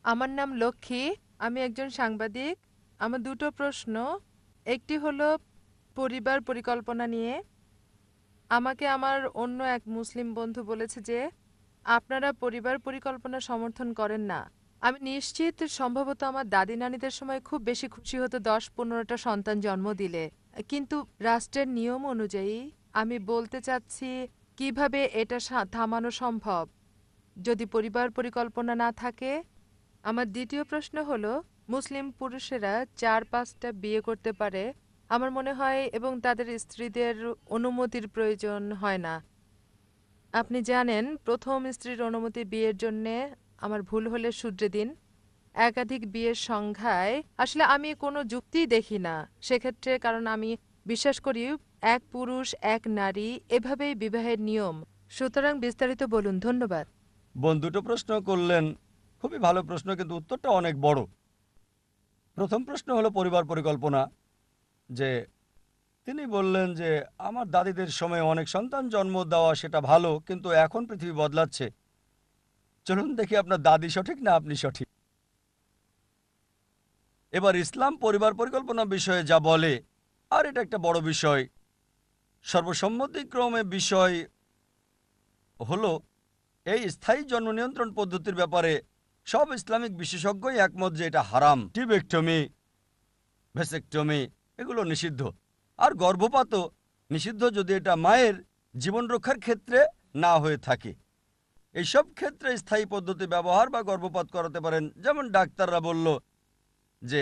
আমার নাম লক্ষ্মী। আমি একজন সাংবাদিক। আমার দুটো প্রশ্ন। একটি হলো পরিবার পরিকল্পনা নিয়ে। আমাকে আমার অন্য এক মুসলিম বন্ধু বলেছে যে আপনারা পরিবার পরিকল্পনা সমর্থন করেন না। আমি নিশ্চিত সম্ভবত আমার দাদি নানিদের সময় খুব বেশি খুশি হতো ১০-১৫টা সন্তান জন্ম দিলে। কিন্তু রাষ্ট্রের নিয়ম অনুযায়ী আমি বলতে চাচ্ছি কিভাবে এটা থামানো সম্ভব যদি পরিবার পরিকল্পনা না থাকে। আমার দ্বিতীয় প্রশ্ন হলো মুসলিম পুরুষেরা ৪-৫টা বিয়ে করতে পারে আমার মনে হয়, এবং তাদের স্ত্রীদের অনুমতির প্রয়োজন হয় না। আপনি জানেন প্রথম স্ত্রীর অনুমতি বিয়ের জন্যে। আমার ভুল হলে শুধরে দিন। একাধিক বিয়ের সংখ্যায় আসলে আমি কোনো যুক্তিই দেখি না সেক্ষেত্রে, কারণ আমি বিশ্বাস করি এক পুরুষ এক নারী এভাবেই বিবাহের নিয়ম। সুতরাং বিস্তারিত বলুন। ধন্যবাদ। বোন দুটো প্রশ্ন করলেন, খুবই ভালো প্রশ্ন, কিন্তু উত্তরটা অনেক বড়। প্রথম প্রশ্ন হলো পরিবার পরিকল্পনা। যে তিনি বললেন যে আমার দাদিদের সময় অনেক সন্তান জন্ম দেওয়া সেটা ভালো, কিন্তু এখন পৃথিবী বদলাচ্ছে। চলুন দেখি আপনার দাদি সঠিক না আপনি সঠিক। এবার ইসলাম পরিবার পরিকল্পনা বিষয়ে যা বলে, আর এটা একটা বড় বিষয়, সর্বসম্মতিক্রমে বিষয় হলো এই স্থায়ী জন্ম নিয়ন্ত্রণ পদ্ধতির ব্যাপারে সব ইসলামিক বিশেষজ্ঞই একমত যে এটা হারাম। টিবেক্টমি, ভেসেক্টমি এগুলো নিষিদ্ধ। আর গর্ভপাতও নিষিদ্ধ যদি এটা মায়ের জীবন রক্ষার ক্ষেত্রে না হয়ে থাকে। এইসব ক্ষেত্রে স্থায়ী পদ্ধতি ব্যবহার বা গর্ভপাত করাতে পারেন। যেমন ডাক্তাররা বলল যে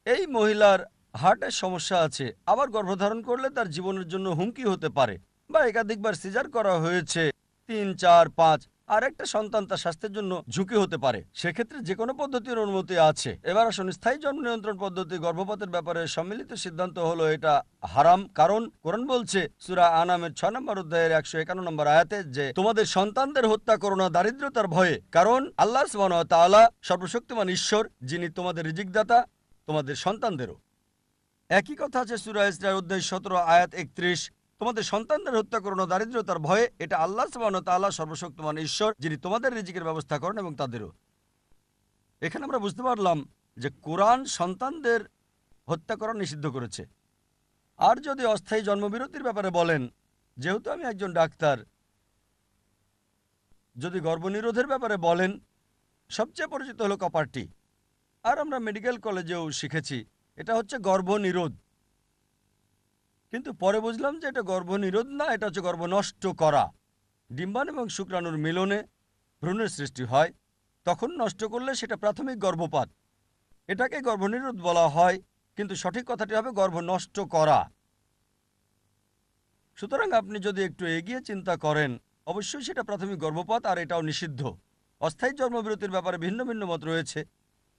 এই মহিলার হার্টের সমস্যা আছে, আবার গর্ভধারণ করলে তার জীবনের জন্য হুমকি হতে পারে, বা একাধিকবার সিজার করা হয়েছে ৩, ৪, ৫, আর একটা সন্তান তার স্বাস্থ্যের জন্য ঝুঁকি হতে পারে, সেক্ষেত্রে যে কোনো পদ্ধতির অনুমতি আছে। এবার আসুন স্থায়ী জন্ম নিয়ন্ত্রণ পদ্ধতি গর্ভপাতের ব্যাপারে সম্মিলিত সিদ্ধান্ত হলো এটা হারাম। কারণ কোরআন বলছে সূরা আনামের ৬ নম্বর অধ্যায়ের ১৫১ নম্বর আয়াতে যে তোমাদের সন্তানদের হত্যা করো না দারিদ্রতার ভয়ে, কারণ আল্লাহ সুবহানাহু ওয়া তাআলা সর্বশক্তিমান ঈশ্বর, যিনি তোমাদের রিজিকদাতা, তোমাদের সন্তানদেরও। একই কথা আছে সূরা ইসরার অধ্যায় ১৭ আয়াত ৩১, তোমাদের সন্তানদের হত্যা করো না দারিদ্রতার ভয়ে, এটা আল্লাহ সুবহানাহু ওয়া তাআলা সর্বশক্তিমান ঈশ্বর, যিনি তোমাদের রিজিকের ব্যবস্থা করেন এবং তাদেরও। এখানে আমরা বুঝতে পারলাম যে কোরআন সন্তানদের হত্যা করা নিষিদ্ধ করেছে। আর যদি অস্থায়ী জন্মবিরতির ব্যাপারে বলেন, যেহেতু আমি একজন ডাক্তার, যদি গর্ভনিরোধের ব্যাপারে বলেন, সবচেয়ে পরিচিত হলো কপারটি। আর আমরা মেডিকেল কলেজেও শিখেছি এটা হচ্ছে গর্ভনিরোধ। কিন্তু পরে বুঝলাম যে এটা গর্ভনিরোধ না, এটা হচ্ছে গর্ভ নষ্ট করা। ডিম্বাণু এবং শুক্রাণুর মিলনে ভ্রূণের সৃষ্টি হয়, তখন নষ্ট করলে সেটা প্রাথমিক গর্ভপাত। এটাকে গর্ভনিরোধ বলা হয়, কিন্তু সঠিক কথাটি হবে গর্ভ নষ্ট করা। সুতরাং আপনি যদি একটু এগিয়ে চিন্তা করেন, অবশ্যই সেটা প্রাথমিক গর্ভপাত, আর এটাও নিষিদ্ধ। অস্থায়ী জন্মবিরতির ব্যাপারে ভিন্ন ভিন্ন মত রয়েছে।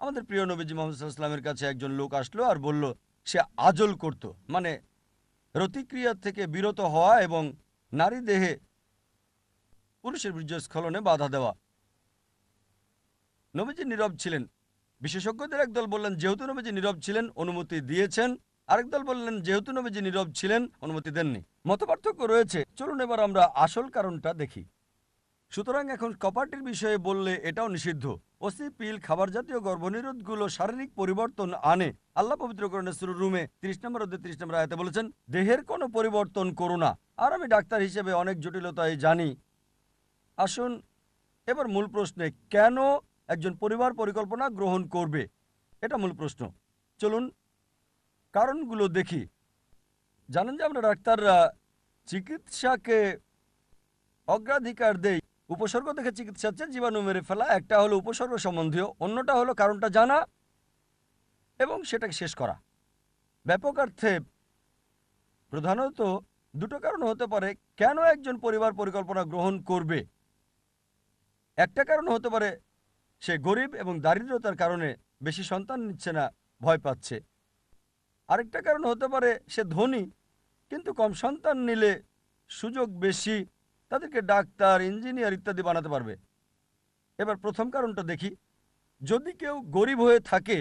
আমাদের প্রিয় নবীজি মোহাম্মদ সাল্লাল্লাহু আলাইহি ওয়াসাল্লামের কাছে একজন লোক আসলো আর বলল সে আজল করত, মানে রতিক্রিয়া থেকে বিরত হওয়া এবং নারী দেহে পুরুষের বীর্যস্খলনে বাধা দেওয়া। নবীজি নীরব ছিলেন। বিশেষজ্ঞদের একদল বললেন যেহেতু নবীজি নীরব ছিলেন অনুমতি দিয়েছেন, আরেক দল বললেন যেহেতু নবীজি নীরব ছিলেন অনুমতি দেননি। মতপার্থক্য রয়েছে। চলুন এবার আমরা আসল কারণটা দেখি। সুতরাং এখন কপারটির বিষয়ে বললে এটাও নিষিদ্ধ। ওসি পিল খাবার জাতীয় গর্ভনিরোধগুলো শারীরিক পরিবর্তন আনে। আল্লাহ পবিত্র কোরআনে সূরা রুমে ৩০ নম্বর অধ্যায় ৩০ নম্বর আয়াতে বলেছেন দেহের কোনো পরিবর্তন করো না। আর আমি ডাক্তার হিসেবে অনেক জটিলতাই জানি। আসুন এবার মূল প্রশ্নে, কেন একজন পরিবার পরিকল্পনা গ্রহণ করবে, এটা মূল প্রশ্ন। চলুন কারণগুলো দেখি। জানেন যে আমরা ডাক্তাররা চিকিৎসাকে অগ্রাধিকার দেই উপসর্গ দেখে চিকিৎসার চেয়ে জীবাণু মেরে ফেলা। একটা হলো উপসর্গ সম্বন্ধীয়, অন্যটা হলো কারণটা জানা এবং সেটাকে শেষ করা। ব্যাপকার্থে প্রধানত দুটো কারণ হতে পারে কেন একজন পরিবার পরিকল্পনা গ্রহণ করবে। একটা কারণ হতে পারে সে গরিব এবং দারিদ্রতার কারণে বেশি সন্তান নিচ্ছে না, ভয় পাচ্ছে। আরেকটা কারণ হতে পারে সে ধনী কিন্তু কম সন্তান নিলে সুযোগ বেশি, তাদেরকে ডাক্তার ইঞ্জিনিয়ার ইত্যাদি বানাতে পারবে। এবার প্রথম কারণটা দেখি। যদি কেউ গরিব হয়ে থাকে,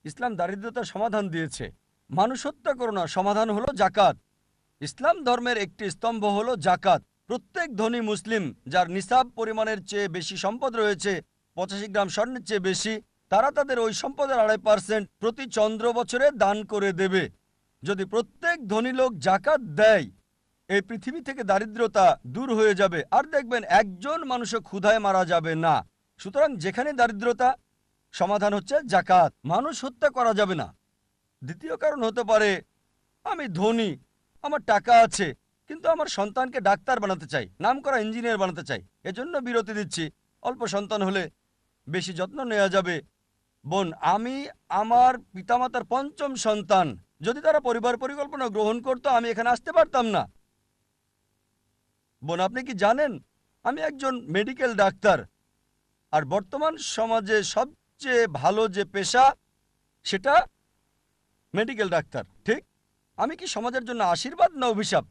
ইসলাম দারিদ্রতার সমাধান দিয়েছে। মানুষ হত্যা করো না, সমাধান হলো জাকাত। ইসলাম ধর্মের একটি স্তম্ভ হলো জাকাত। প্রত্যেক ধনী মুসলিম যার নিসাব পরিমাণের চেয়ে বেশি সম্পদ রয়েছে 85 গ্রাম স্বর্ণের চেয়ে বেশি, তারা তাদের ওই সম্পদের 2.5% প্রতি চন্দ্র বছরে দান করে দেবে। যদি প্রত্যেক ধনী লোক জাকাত দেয়, এই পৃথিবী থেকে দারিদ্রতা দূর হয়ে যাবে, আর দেখবেন একজন মানুষও ক্ষুধায় মারা যাবে না। সুতরাং যেখানে দারিদ্রতা, সমাধান হচ্ছে জাকাত। মানুষ হত্যা করা যাবে না। দ্বিতীয় কারণ হতে পারে, আমি ধনী, আমার টাকা আছে, কিন্তু আমার সন্তানকে ডাক্তার বানাতে চাই, নামকরা ইঞ্জিনিয়ার বানাতে চাই, এজন্য বিরতি দিচ্ছি। অল্প সন্তান হলে বেশি যত্ন নেওয়া যাবে। বোন, আমি আমার পিতামাতার পঞ্চম সন্তান, যদি তারা পরিবার পরিকল্পনা গ্রহণ করতো আমি এখানে আসতে পারতাম না। বোন, আপনি কি জানেন আমি একজন মেডিকেল ডাক্তার, আর বর্তমান সমাজে সবচেয়ে ভালো যে পেশা সেটা মেডিকেল ডাক্তার, ঠিক? আমি কি সমাজের জন্য আশীর্বাদ না অভিশাপ?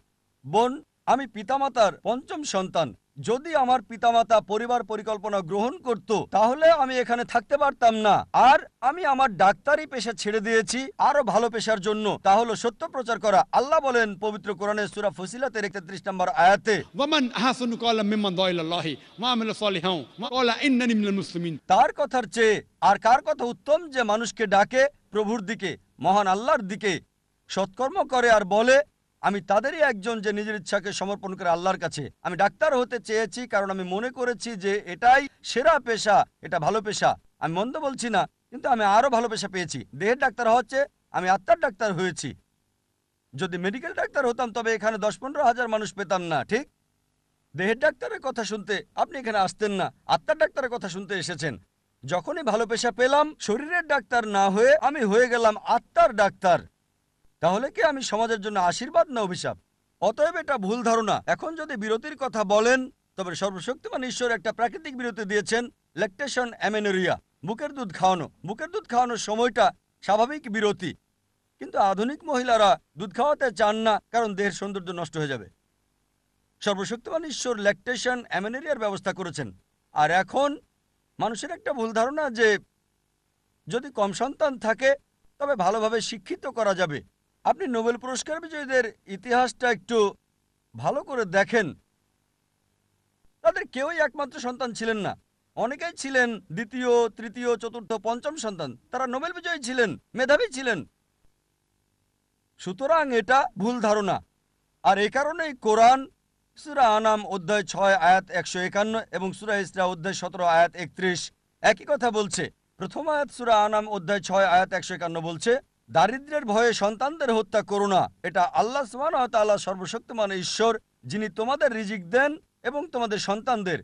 বোন, আমি পিতামাতার পঞ্চম সন্তান। যদি আমার পিতামাতা পরিবার পরিকল্পনা গ্রহণ করত তাহলে আমি এখানে থাকতে পারতাম না। আর আমি আমার ডাক্তারি পেশা ছেড়ে দিয়েছি আরো ভালো পেশার জন্য, তা হলো সত্য প্রচার করা। আল্লাহ বলেন পবিত্র কোরআনে সূরা ফুসিলাতের 31 নম্বর আয়াতে, ওয়ামান আহসানু ক্বালাম মিম্মান দা ইলাল্লাহি ওয়া আমিলা সালিহান ওয়া ক্বালা ইন্নানি মিনাল মুসলিমিন। তার কথার চেয়ে আর কার কথা উত্তম যে মানুষকে ডাকে প্রভুর দিকে, মহান আল্লাহর দিকে, সৎকর্ম করে আর বলে আমি তাদেরই একজন যে নিজের ইচ্ছাকে সমর্পণ করে আল্লাহর কাছে। আমি ডাক্তার হতে চেয়েছি কারণ আমি মনে করেছি যে এটাই সেরা পেশা, এটা ভালো পেশা। আমি মন্দ বলছি না, কিন্তু আমি আরো ভালো পেশা পেয়েছি। দেহের ডাক্তার হচ্ছে, আমি আত্মার ডাক্তার হয়েছি। যদি মেডিকেল ডাক্তার হতাম তবে এখানে 10-15 হাজার মানুষ পেতাম না, ঠিক? দেহের ডাক্তারের কথা শুনতে আপনি এখানে আসতেন না, আত্মার ডাক্তারের কথা শুনতে এসেছেন। যখনই ভালো পেশা পেলাম, শরীরের ডাক্তার না হয়ে আমি হয়ে গেলাম আত্মার ডাক্তার। তাহলে কি আমি সমাজের জন্য আশীর্বাদ না অভিশাপ? অতএব এটা ভুল ধারণা। এখন যদি বিরতির কথা বলেন, তবে সর্বশক্তিমান ঈশ্বর একটা প্রাকৃতিক বিরতি দিয়েছেন, ল্যাকটেশন অ্যামেনোরিয়া, বুকের দুধ খাওয়ানো। বুকের দুধ খাওয়ানোর সময়টা স্বাভাবিক বিরতি, কিন্তু আধুনিক মহিলারা দুধ খাওয়াতে চান না, কারণ দেহের সৌন্দর্য নষ্ট হয়ে যাবে। সর্বশক্তিমান ঈশ্বর ল্যাকটেশন অ্যামেনোরিয়ার ব্যবস্থা করেছেন। আর এখন মানুষের একটা ভুল ধারণা যে যদি কম সন্তান থাকে তবে ভালোভাবে শিক্ষিত করা যাবে। আপনি নোবেল পুরস্কার বিজয়ীদের ইতিহাসটা একটু ভালো করে দেখেন, তাদের কেউই একমাত্র সন্তান ছিলেন না। অনেকেই ছিলেন দ্বিতীয়, তৃতীয়, চতুর্থ, পঞ্চম সন্তান। তারা নোবেল বিজয়ী ছিলেন, মেধাবী ছিলেন। সুতরাং এটা ভুল ধারণা। আর এই কারণেই কোরআন সূরা আনাম অধ্যায় 6 আয়াত 151 এবং সূরা ইসরা অধ্যায় 17 আয়াত 31 একই কথা বলছে। প্রথম আয়াত সূরা আনাম অধ্যায় 6 আয়াত 151 বলছে, দারিদ্র্যের ভয়ে সন্তানদের হত্যা করো না, এটা আল্লাহ সুবহানাহু ওয়া তাআলা সর্বশক্তিমান ঈশ্বর, যিনি তোমাদের রিজিক দেন এবং তোমাদের সন্তানদের।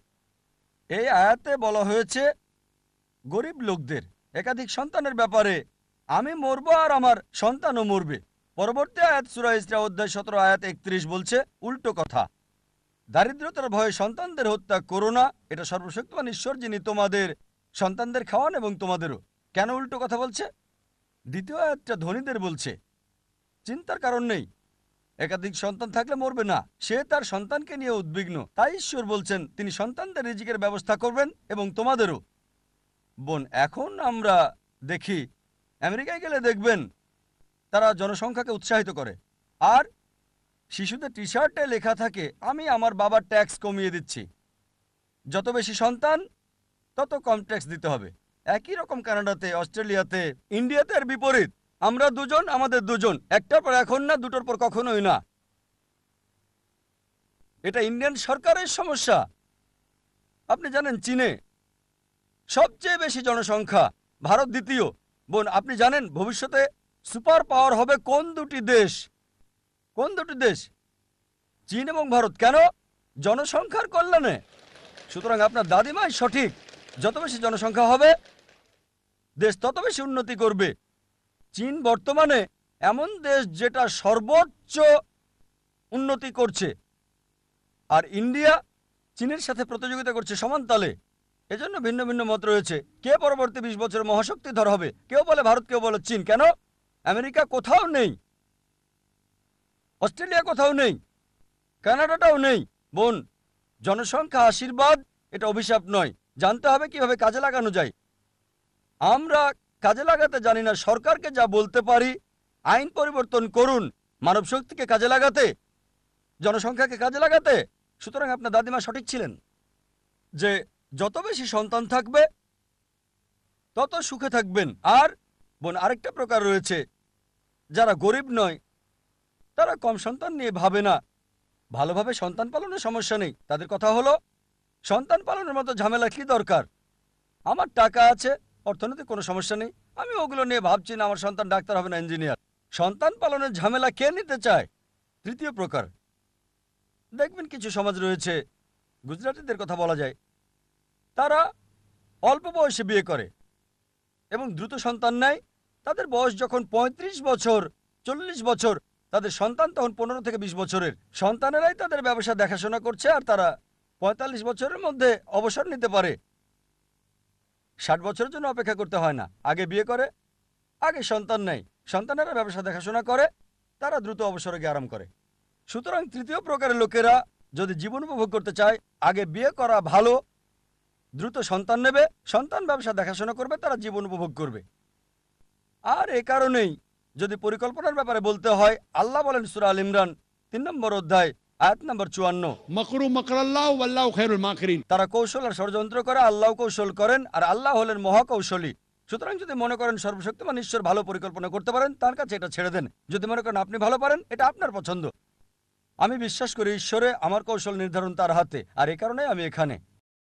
এই আয়াতে বলা হয়েছে গরিব লোকদের একাধিক সন্তানের ব্যাপারে, আমি মরবো আর আমার সন্তানও মরবে। পরবর্তী আয়াত সূরা ইসরা অধ্যায় 17 আয়াত 31 বলছে উল্টো কথা, দারিদ্রতার ভয়ে সন্তানদের হত্যা করো না, এটা সর্বশক্তিমান ঈশ্বর, যিনি তোমাদের সন্তানদের খাওয়ান এবং তোমাদেরও। কেন উল্টো কথা বলছে? দ্বিতীয় আয়াতটা ধনীদের বলছে, চিন্তার কারণ নেই, একাধিক সন্তান থাকলে মরবে না, সে তার সন্তানকে নিয়ে উদ্বিগ্ন, তাই ঈশ্বর বলছেন তিনি সন্তানদের রিজিকের ব্যবস্থা করবেন এবং তোমাদেরও। বোন, এখন আমরা দেখি আমেরিকায় গেলে দেখবেন তারা জনসংখ্যাকে উৎসাহিত করে, আর শিশুদের টি শার্টে লেখা থাকে আমি আমার বাবার ট্যাক্স কমিয়ে দিচ্ছি, যত বেশি সন্তান তত কম ট্যাক্স দিতে হবে। একই রকম কানাডাতে, অস্ট্রেলিয়াতে, ইন্ডিয়াতে এর বিপরীত, আমরা দুজন, আমাদের দুজন, একটার পর এখন না, দুটোর পর কখনোই না। এটা ইন্ডিয়ান সরকারের সমস্যা। আপনি জানেন চীনে সবচেয়ে বেশি জনসংখ্যা, ভারত দ্বিতীয়। বোন, আপনি জানেন ভবিষ্যতে সুপার পাওয়ার হবে কোন দুটি দেশ? কোন দুটি দেশ? চীন এবং ভারত। কেন? জনসংখ্যার কল্যাণে। সুতরাং আপনার দাদিমাই সঠিক, যত বেশি জনসংখ্যা হবে দেশ তত বেশি উন্নতি করবে। চীন বর্তমানে এমন দেশ যেটা সর্বোচ্চ উন্নতি করছে, আর ইন্ডিয়া চীনের সাথে প্রতিযোগিতা করছে সমান তালে। এজন্য ভিন্ন ভিন্ন মত রয়েছে, কে পরবর্তী 20 বছরে মহাশক্তিধর হবে। কেউ বলে ভারত, কেউ বলে চীন। কেন? আমেরিকা কোথাও নেই, অস্ট্রেলিয়া কোথাও নেই, কানাডাটাও নেই। বোন, জনসংখ্যা আশীর্বাদ, এটা অভিশাপ নয়। জানতে হবে কিভাবে কাজে লাগানো যায়। আমরা কাজে লাগাতে জানি না। সরকারকে যা বলতে পারি, আইন পরিবর্তন করুন মানব শক্তিকে কাজে লাগাতে, জনসংখ্যাকে কাজে লাগাতে। সুতরাং আপনার দাদিমা সঠিক ছিলেন যে যত বেশি সন্তান থাকবে তত সুখে থাকবেন। আর বোন, আরেকটা প্রকার রয়েছে, যারা গরিব নয়, তারা কম সন্তান নিয়ে ভাবে না, ভালোভাবে সন্তান পালনের সমস্যা নেই। তাদের কথা হলো, সন্তান পালনের মতো ঝামেলা কি দরকার, আমার টাকা আছে, অর্থনৈতিক কোনো সমস্যা নেই, আমি ওগুলো নিয়ে ভাবছি না আমার সন্তান ডাক্তার হবে না ইঞ্জিনিয়ার। সন্তান পালনের ঝামেলা কে নিতে চায়? তৃতীয় প্রকার, দেখবেন কিছু সমাজ রয়েছে, গুজরাটিদের কথা বলা যায়, তারা অল্প বয়সে বিয়ে করে এবং দ্রুত সন্তান নেয়। তাদের বয়স যখন ৩৫ বছর, ৪০ বছর, তাদের সন্তান তখন ১৫ থেকে ২০ বছরের। সন্তানেরাই তাদের ব্যবসা দেখাশোনা করছে, আর তারা ৪৫ বছরের মধ্যে অবসর নিতে পারে। ৬০ বছরের জন্য অপেক্ষা করতে হয় না, আগে বিয়ে করে, আগে সন্তান নেয়, সন্তানেরা ব্যবসা দেখাশোনা করে, তারা দ্রুত অবসরে গিয়ে আরাম করে। সুতরাং তৃতীয় প্রকারের লোকেরা যদি জীবন উপভোগ করতে চায়, আগে বিয়ে করা ভালো, দ্রুত সন্তান নেবে, সন্তান ব্যবসা দেখাশোনা করবে, তারা জীবন উপভোগ করবে। আর এ কারণেই যদি পরিকল্পনার ব্যাপারে বলতে হয়, আল্লাহ বলেন সূরা আল ইমরান ৩ নম্বর অধ্যায় আয়াত নম্বর ৫৪, मकरू मकरल्लाहु वल्लाहु खैरुल माकिरीन। তারা কৌশল আর ষড়যন্ত্র করে, আল্লাহ কৌশল করেন, আর আল্লাহ হলেন মহাকৌশলী। সুতরাং যদি মনে করেন সর্বশক্তিমান ঈশ্বর ভালো পরিকল্পনা করতে পারেন, তার কাছে এটা ছেড়ে দেন। যদি মনে করেন আপনি ভালো পারেন, এটা আপনার পছন্দ। আমি বিশ্বাস করি ঈশ্বরে, আমার কৌশল নির্ধারণ তার হাতে, আর এ কারণে আমি এখানে।